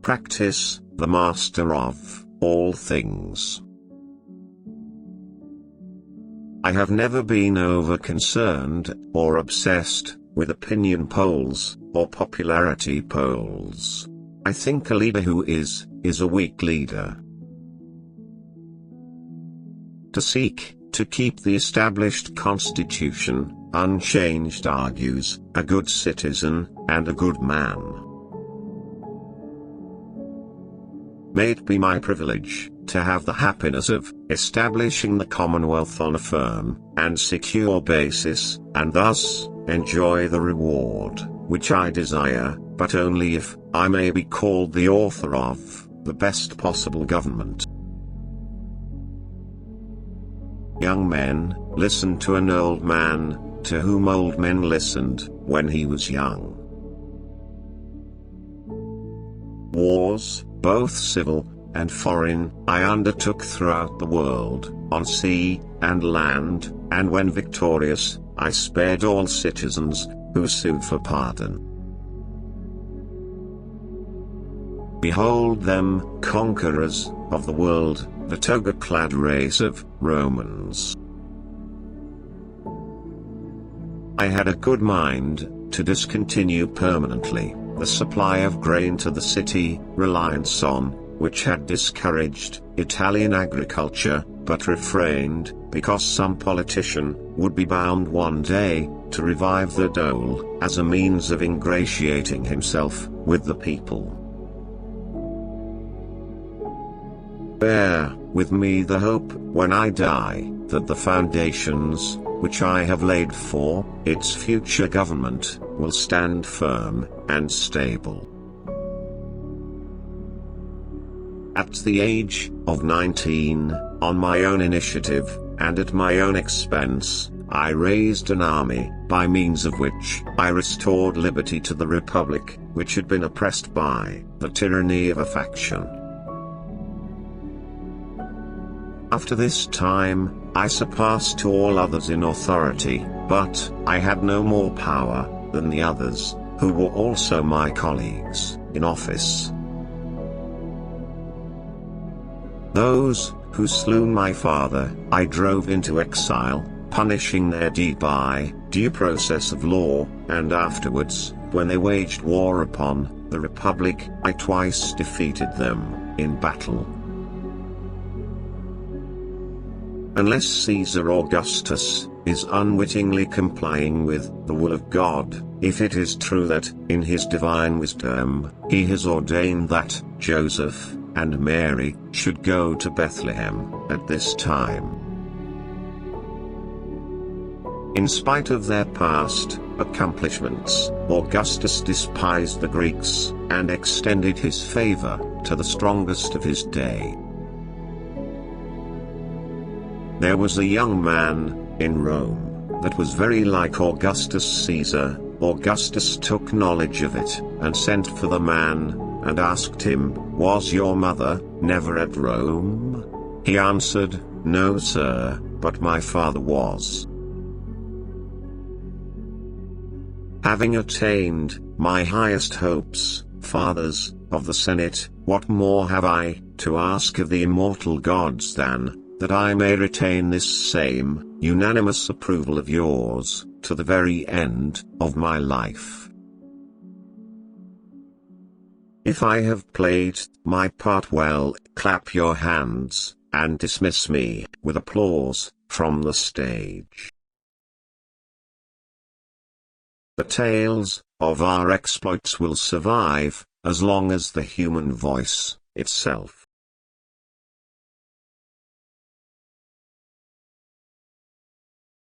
practice, the master of all things. I have never been over-concerned, or obsessed, with opinion polls, or popularity polls. I think a leader who is a weak leader. To seek to keep the established constitution unchanged argues a good citizen and a good man. May it be my privilege to have the happiness of establishing the Commonwealth on a firm and secure basis, and thus enjoy the reward which I desire, but only if I may be called the author of the best possible government. Young men, listen to an old man, to whom old men listened when he was young. Wars, both civil and foreign, I undertook throughout the world, on sea and land, and when victorious, I spared all citizens who sued for pardon. Behold them, conquerors of the world, the toga-clad race of Romans. I had a good mind to discontinue permanently the supply of grain to the city, reliance on which had discouraged Italian agriculture, but refrained, because some politician would be bound one day to revive the dole, as a means of ingratiating himself with the people. Bear with me the hope, when I die, that the foundations which I have laid for its future government will stand firm and stable. At the age of 19, on my own initiative, and at my own expense, I raised an army, by means of which I restored liberty to the Republic, which had been oppressed by the tyranny of a faction. After this time, I surpassed all others in authority, but I had no more power than the others, who were also my colleagues in office. Those who slew my father, I drove into exile, punishing their deed by due process of law, and afterwards, when they waged war upon the Republic, I twice defeated them in battle. Unless Caesar Augustus is unwittingly complying with the will of God, if it is true that, in his divine wisdom, he has ordained that Joseph and Mary should go to Bethlehem at this time. In spite of their past accomplishments, Augustus despised the Greeks, and extended his favor to the strongest of his day. There was a young man in Rome that was very like Augustus Caesar. Augustus took knowledge of it, and sent for the man, and asked him, "Was your mother never at Rome?" He answered, "No, sir, but my father was." Having attained my highest hopes, fathers of the Senate, what more have I to ask of the immortal gods than that I may retain this same unanimous approval of yours to the very end of my life? If I have played my part well, clap your hands, and dismiss me with applause from the stage. The tales of our exploits will survive, as long as the human voice itself